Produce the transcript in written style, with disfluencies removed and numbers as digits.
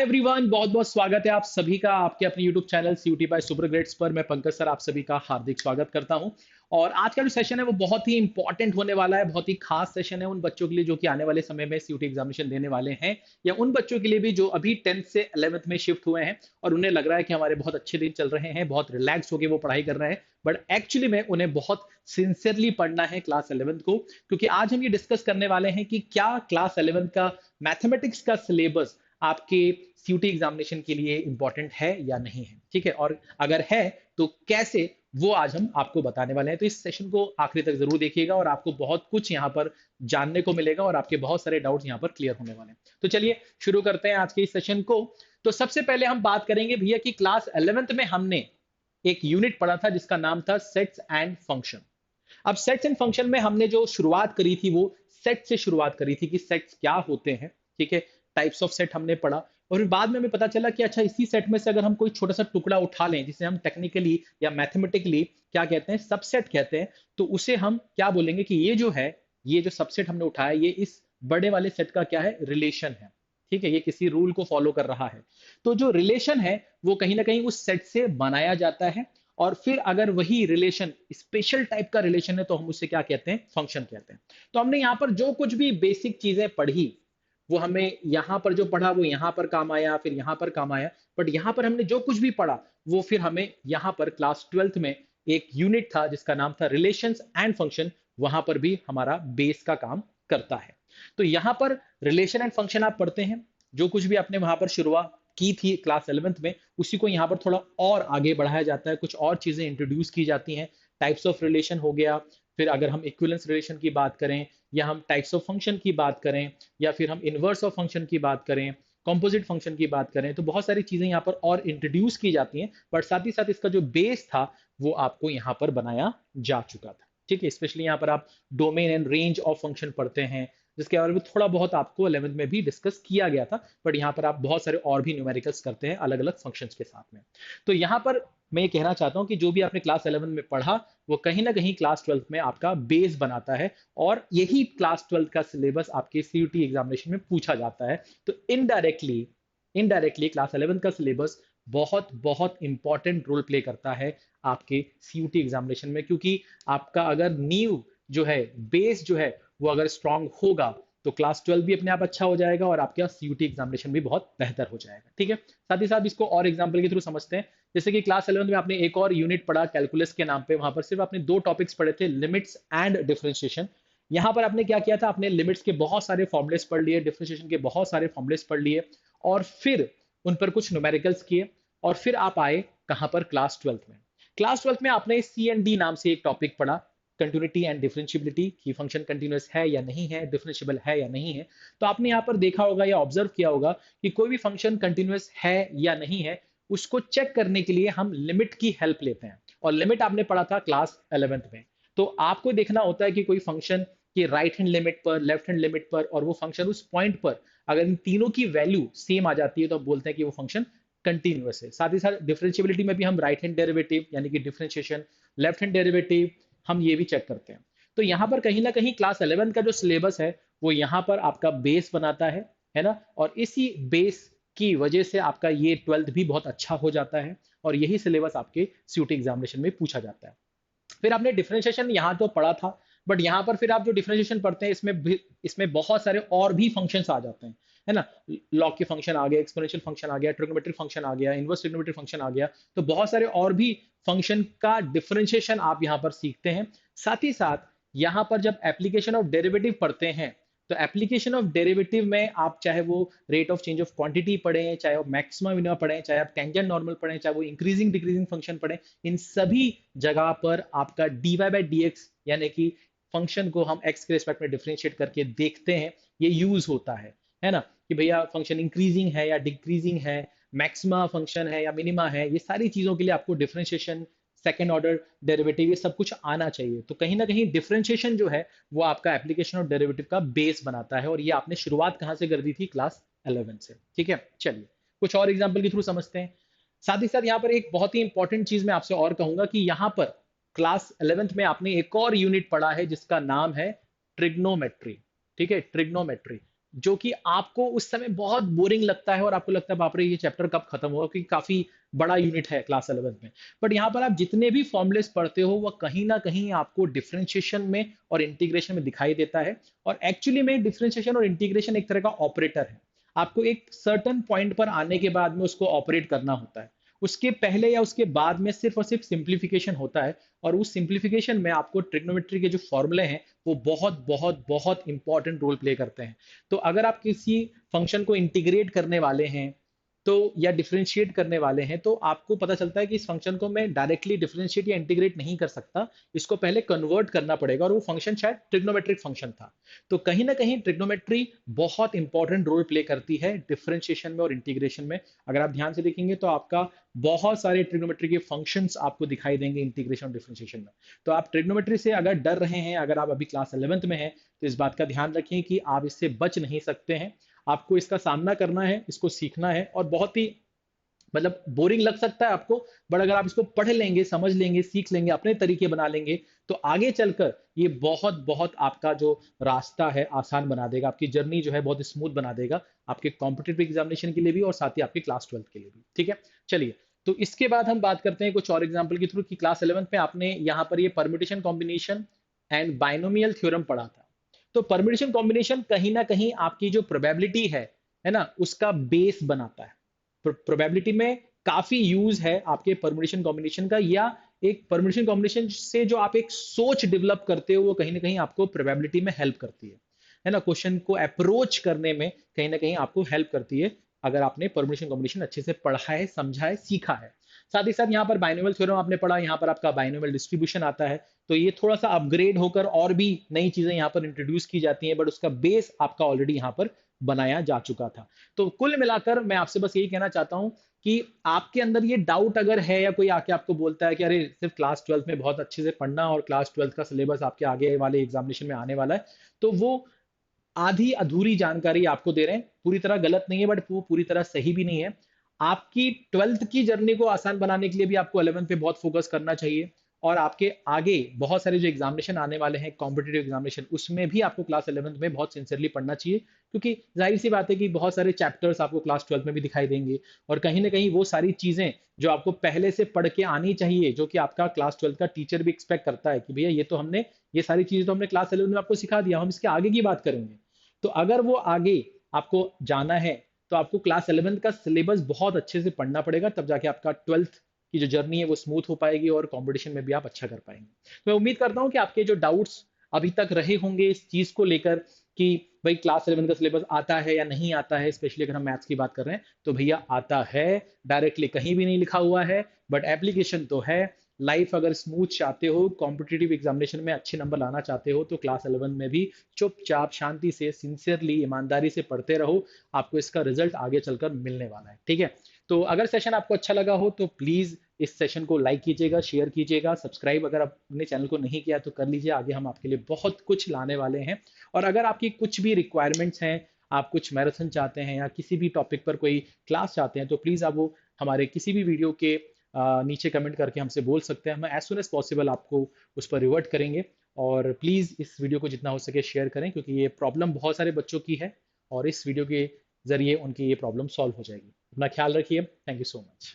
Everyone, बहुत बहुत स्वागत है आप सभी का आपके अपने YouTube channel CUET by super grades पर। मैं पंकज सर आप सभी का हार्दिक स्वागत करता हूं। और आज का जो सेशन है वो बहुत ही इंपॉर्टेंट होने वाला है, बहुत ही खास सेशन है उन बच्चों के लिए जो कि आने वाले समय में सीयूटी एग्जामिनेशन देने वाले हैं, या उन बच्चों के लिए भी जो अभी 10th से 11th में शिफ्ट हुए हैं और उन्हें लग रहा है कि हमारे बहुत अच्छे दिन चल रहे हैं, बहुत रिलैक्स होकर वो पढ़ाई कर रहे हैं। बट एक्चुअली में उन्हें बहुत सिंसियरली पढ़ना है क्लास 11th को, क्योंकि आज हम ये डिस्कस करने वाले हैं कि क्या क्लास 11th का मैथमेटिक्स का सिलेबस आपके सीयूटी एग्जामिनेशन के लिए इंपॉर्टेंट है या नहीं है। ठीक है, और अगर है तो कैसे, वो आज हम आपको बताने वाले हैं। तो इस सेशन को आखिरी तक जरूर देखिएगा और आपको बहुत कुछ यहाँ पर जानने को मिलेगा और आपके बहुत सारे डाउट्स यहाँ पर क्लियर होने वाले हैं। तो चलिए शुरू करते हैं आज के इस सेशन को। तो सबसे पहले हम बात करेंगे भैया कि क्लास 11th में हमने एक यूनिट पढ़ा था जिसका नाम था सेट्स एंड फंक्शन। अब सेट्स एंड फंक्शन में हमने जो शुरुआत करी थी वो सेट से शुरुआत करी थी कि सेट्स क्या होते हैं। ठीक है, टाइप्स ऑफ सेट हमने पढ़ा और फिर बाद में हमें पता चला कि अच्छा, इसी सेट में से अगर हम कोई छोटा सा टुकड़ा उठा लें जिसे हम टेक्निकली या मैथमेटिकली क्या कहते हैं, सबसेट कहते हैं, तो उसे हम क्या बोलेंगे कि ये जो है, ये जो सबसेट हमने उठाया ये इस बड़े वाले सेट का क्या है, रिलेशन है। ठीक है, ये किसी रूल को फॉलो कर रहा है। तो जो रिलेशन है वो कहीं ना कहीं उस सेट से बनाया जाता है और फिर अगर वही रिलेशन स्पेशल टाइप का रिलेशन है तो हम उसे क्या कहते हैं, फंक्शन कहते हैं। तो हमने यहाँ पर जो कुछ भी बेसिक चीजें पढ़ी वो हमें यहाँ पर जो पढ़ा वो यहाँ पर काम आया, फिर यहाँ पर काम आया। बट यहाँ पर हमने जो कुछ भी पढ़ा वो फिर हमें यहाँ पर क्लास 12th में एक यूनिट था जिसका नाम था रिलेशंस एंड फंक्शन, वहां पर भी हमारा बेस का काम करता है। तो यहाँ पर रिलेशन एंड फंक्शन आप पढ़ते हैं, जो कुछ भी आपने वहां पर शुरुआत की थी क्लास 11th में उसी को यहाँ पर थोड़ा और आगे बढ़ाया जाता है, कुछ और चीजें इंट्रोड्यूस की जाती हैं। टाइप्स ऑफ रिलेशन हो गया, फिर अगर हम इक्विवेलेंस रिलेशन की बात करें या हम टाइप्स ऑफ फंक्शन की बात करें या फिर हम इनवर्स ऑफ फंक्शन की बात करें, कॉम्पोजिट फंक्शन की बात करें, तो बहुत सारी चीजें यहाँ पर और इंट्रोड्यूस की जाती हैं। बट साथ ही साथ इसका जो बेस था वो आपको यहाँ पर बनाया जा चुका था। ठीक है, स्पेशली यहाँ पर आप domain and range of function पढ़ते हैं जिसके बारे में थोड़ा बहुत आपको 11th में भी डिस्कस किया गया था। बट यहाँ पर आप बहुत सारे और भी न्यूमेरिकल्स करते हैं अलग अलग फंक्शंस के साथ में। तो यहाँ पर मैं ये कहना चाहता हूँ कि जो भी आपने क्लास 11 में पढ़ा वो कहीं ना कहीं क्लास 12 में आपका बेस बनाता है और यही क्लास 12 का सिलेबस आपके सीयूटी एग्जामिनेशन में पूछा जाता है। तो इनडायरेक्टली इनडायरेक्टली क्लास 11 का सिलेबस बहुत बहुत इंपॉर्टेंट रोल प्ले करता है आपके सीयूटी एग्जामिनेशन में, क्योंकि आपका अगर नींव जो है, बेस जो है वो अगर स्ट्रांग होगा तो क्लास 12 भी अपने आप अच्छा हो जाएगा और आपका सीयूटी एग्जामिनेशन भी बहुत बेहतर हो जाएगा। ठीक है, साथ ही साथ इसको और एग्जांपल के थ्रू समझते हैं। जैसे कि क्लास 11 में आपने एक और यूनिट पढ़ा कैलकुलस के नाम पे, वहां पर सिर्फ आपने दो टॉपिक्स पढ़े थे, लिमिट्स एंड डिफरेंशिएशन। यहां पर आपने क्या किया था, आपने लिमिट्स के बहुत सारे फॉर्मुलेस पढ़ लिए, डिफरेंशिएशन के बहुत सारे फॉर्मुलेस पढ़ लिए और फिर उन पर कुछ न्यूमेरिकल्स किए और फिर आप आए कहां पर, क्लास 12 में। क्लास 12 में आपने सी एंड डी नाम से एक टॉपिक पढ़ा, कंटिन्यूटी एंड डिफरेंशियबिलिटी, कि फंक्शन कंटिन्यूअस है या नहीं है, डिफरेंशिएबल है या नहीं है। तो आपने यहाँ पर देखा होगा या ऑब्जर्व किया होगा कि कोई भी फंक्शन कंटिन्यूअस है या नहीं है उसको चेक करने के लिए हम लिमिट की हेल्प लेते हैं, और लिमिट आपने पढ़ा था क्लास 11th में। तो आपको देखना होता है कि कोई फंक्शन की राइट हैंड लिमिट पर, लेफ्ट हैंड लिमिट पर और वो फंक्शन उस पॉइंट पर अगर इन तीनों की वैल्यू सेम आ जाती है तो आप बोलते हैं कि वो फंक्शन कंटिन्यूअस है। साथ ही साथ डिफरेंशिएबिलिटी में भी हम राइट हैंड डेरिवेटिव यानी कि डिफरेंशिएशन, लेफ्ट हैंड डेरिवेटिव, हम ये भी चेक करते हैं। तो यहाँ पर कहीं ना कहीं क्लास 11 का जो सिलेबस है वो यहाँ पर आपका बेस बनाता है ना, और इसी बेस की वजह से आपका ये 12th भी बहुत अच्छा हो जाता है और यही सिलेबस आपके सीयूटी एग्जामिनेशन में पूछा जाता है। फिर आपने डिफरेंशिएशन यहाँ तो पढ़ा था, बट यहाँ पर फिर आप जो डिफरेंशिएशन पढ़ते हैं इसमें बहुत सारे और भी फंक्शंस आ जाते हैं, है ना। लॉग के फंक्शन आ गया, एक्सपोनेंशियल फंक्शन आ गया, ट्रिग्नोमेट्रिक फंक्शन आ गया, इनवर्स ट्रिग्नोमेट्रिक फंक्शन आ गया। तो बहुत सारे और भी फंक्शन का डिफरेंशिएशन आप यहाँ पर सीखते हैं। साथ ही साथ यहाँ पर जब एप्लीकेशन ऑफ डेरिवेटिव पढ़ते हैं तो एप्लीकेशन ऑफ डेरिवेटिव में आप चाहे वो rate of change of quantity पढ़ें, चाहे वो मैक्सिमम मिनिमम पढ़ें, चाहे आप टेंजेंट नॉर्मल पढ़ें, चाहे वो इंक्रीजिंग डिक्रीजिंग फंक्शन पढ़ें, इन सभी जगह पर आपका dy बाई डी एक्स यानी कि फंक्शन को हम x के रिस्पेक्ट में डिफरेंशिएट करके देखते हैं, ये यूज होता है ना, कि भैया फंक्शन इंक्रीजिंग है या डिक्रीजिंग है, मैक्सिमा फंक्शन है या मिनिमा है, ये सारी चीजों के लिए आपको डिफरेंशिएशन, सेकंड ऑर्डर डेरिवेटिव, ये सब कुछ आना चाहिए। तो कहीं ना कहीं डिफरेंशिएशन जो है वो आपका एप्लीकेशन ऑफ डेरिवेटिव का बेस बनाता है और ये आपने शुरुआत कहां से कर दी थी, क्लास 11 से। ठीक है, चलिए कुछ और एग्जांपल के थ्रू समझते हैं। साथ ही साथ यहाँ पर एक बहुत ही इंपॉर्टेंट चीज मैं आपसे और कहूंगा कि यहाँ पर क्लास 11th में आपने एक और यूनिट पढ़ा है जिसका नाम है ट्रिग्नोमेट्री। ठीक है, ट्रिग्नोमेट्री। जो कि आपको उस समय बहुत बोरिंग लगता है और आपको लगता है बाप रे ये चैप्टर कब खत्म होगा, क्योंकि काफी बड़ा यूनिट है क्लास 11 में। बट यहाँ पर आप जितने भी फॉर्मूलेस पढ़ते हो वह कहीं ना कहीं आपको डिफरेंशिएशन में और इंटीग्रेशन में दिखाई देता है। और एक्चुअली में डिफरेंशिएशन और इंटीग्रेशन एक तरह का ऑपरेटर है। आपको एक सर्टन पॉइंट पर आने के बाद में उसको ऑपरेट करना होता है। उसके पहले या उसके बाद में सिर्फ और सिर्फ सिंप्लीफिकेशन होता है। और उस सिंप्लीफिकेशन में आपको ट्रिग्नोमेट्री के जो फॉर्मूले हैं वो बहुत बहुत बहुत इंपॉर्टेंट रोल प्ले करते हैं। तो अगर आप किसी फंक्शन को इंटीग्रेट करने वाले हैं तो या डिफरेंशिएट करने वाले हैं, तो आपको पता चलता है कि इस फंक्शन को मैं डायरेक्टली डिफरेंशिएट या इंटीग्रेट नहीं कर सकता, इसको पहले कन्वर्ट करना पड़ेगा। और वो फंक्शन शायद ट्रिग्नोमेट्रिक फंक्शन था। तो कहीं ना कहीं ट्रिग्नोमेट्री बहुत इंपॉर्टेंट रोल प्ले करती है डिफरेंशिएशन में और इंटीग्रेशन में। अगर आप ध्यान से देखेंगे तो आपका बहुत सारे ट्रिग्नोमेट्री के फंक्शंस आपको दिखाई देंगे इंटीग्रेशन और डिफरेंशिएशन में। तो आप ट्रिग्नोमेट्री से अगर डर रहे हैं, अगर आप अभी क्लास 11th में हैं, तो इस बात का ध्यान रखें कि आप इससे बच नहीं सकते हैं। आपको इसका सामना करना है, इसको सीखना है। और बहुत ही मतलब बोरिंग लग सकता है आपको, बट अगर आप इसको पढ़ लेंगे, समझ लेंगे, सीख लेंगे, अपने तरीके बना लेंगे, तो आगे चलकर ये बहुत बहुत आपका जो रास्ता है आसान बना देगा, आपकी जर्नी जो है बहुत स्मूथ बना देगा, आपके कॉम्पिटिटिव एग्जामिनेशन के लिए भी और साथ ही आपके क्लास 12th के लिए भी। ठीक है, चलिए। तो इसके बाद हम बात करते हैं कुछ और एग्जाम्पल के थ्रू कि क्लास 11th में आपने यहाँ पर ये permutation combination and binomial theorem पढ़ा था। तो परम्यूटेशन कॉम्बिनेशन कहीं ना कहीं आपकी जो प्रोबेबिलिटी है ना, उसका बेस बनाता है। प्रोबेबिलिटी में काफी यूज है आपके परम्यूटेशन कॉम्बिनेशन का, या एक परम्यूटेशन कॉम्बिनेशन से जो आप एक सोच डेवलप करते हो वो कहीं ना कहीं आपको प्रोबेबिलिटी में हेल्प करती है ना, क्वेश्चन को अप्रोच करने में कहीं ना कहीं आपको हेल्प करती है अगर आपने परम्यूटेशन कॉम्बिनेशन अच्छे से पढ़ा है, समझा है, सीखा है। साथ ही साथ यहाँ पर बाइनोमियल थ्योरम आपने पढ़ा, यहाँ पर आपका बाइनोमियल डिस्ट्रीब्यूशन आता है। तो ये थोड़ा सा अपग्रेड होकर और भी नई चीजें यहाँ पर इंट्रोड्यूस की जाती हैं, बट उसका बेस आपका ऑलरेडी यहाँ पर बनाया जा चुका था। तो कुल मिलाकर मैं आपसे बस यही कहना चाहता हूं कि आपके अंदर ये डाउट अगर है, या कोई आके आपको बोलता है कि अरे सिर्फ क्लास 12th में बहुत अच्छे से पढ़ना और क्लास 12th का सिलेबस आपके आगे वाले एग्जामिनेशन में आने वाला है, तो वो आधी अधूरी जानकारी आपको दे रहे हैं। पूरी तरह गलत नहीं है, बट वो पूरी तरह सही भी नहीं है। आपकी 12th की जर्नी को आसान बनाने के लिए भी आपको 11th पे बहुत फोकस करना चाहिए। और आपके आगे बहुत सारे जो एग्जामिनेशन आने वाले हैं, कॉम्पिटेटिव एग्जामिनेशन, उसमें भी आपको क्लास 11th में बहुत सिंसियरली पढ़ना चाहिए। क्योंकि जाहिर सी बात है कि बहुत सारे चैप्टर्स आपको क्लास 12th में भी दिखाई देंगे। और कहीं ना कहीं वो सारी चीजें जो आपको पहले से पढ़ के आनी चाहिए, जो कि आपका क्लास 12th का टीचर भी एक्सपेक्ट करता है कि भैया ये तो हमने, ये सारी चीजें तो हमने क्लास 11 में आपको सिखा दिया, हम इसके आगे की बात करेंगे। तो अगर वो आगे आपको जाना है, तो आपको क्लास 11th का सिलेबस बहुत अच्छे से पढ़ना पड़ेगा, तब जाके आपका 12th की जो जर्नी है वो स्मूथ हो पाएगी और कंपटीशन में भी आप अच्छा कर पाएंगे। तो मैं उम्मीद करता हूं कि आपके जो डाउट्स अभी तक रहे होंगे इस चीज को लेकर कि भाई क्लास 11 का सिलेबस आता है या नहीं आता है, स्पेशली अगर हम मैथ्स की बात कर रहे हैं, तो भैया आता है। डायरेक्टली कहीं भी नहीं लिखा हुआ है, बट एप्लीकेशन तो है। लाइफ अगर स्मूथ चाहते हो, कॉम्पिटिटिव एग्जामिनेशन में अच्छे नंबर लाना चाहते हो, तो क्लास 11 में भी चुपचाप शांति से, सिंसियरली, ईमानदारी से पढ़ते रहो। आपको इसका रिजल्ट आगे चलकर मिलने वाला है। ठीक है, तो अगर सेशन आपको अच्छा लगा हो तो प्लीज इस सेशन को लाइक कीजिएगा, शेयर कीजिएगा, सब्सक्राइब अगर आपने चैनल को नहीं किया तो कर लीजिए। आगे हम आपके लिए बहुत कुछ लाने वाले हैं। और अगर आपकी कुछ भी रिक्वायरमेंट्स हैं, आप कुछ मैराथन चाहते हैं या किसी भी टॉपिक पर कोई क्लास चाहते हैं, तो प्लीज़ आप वो हमारे किसी भी वीडियो के नीचे कमेंट करके हमसे बोल सकते हैं। हम एज सुन एज पॉसिबल आपको उस पर रिवर्ट करेंगे। और प्लीज़ इस वीडियो को जितना हो सके शेयर करें, क्योंकि ये प्रॉब्लम बहुत सारे बच्चों की है और इस वीडियो के ज़रिए उनकी ये प्रॉब्लम सॉल्व हो जाएगी। अपना ख्याल रखिए। Thank you so much.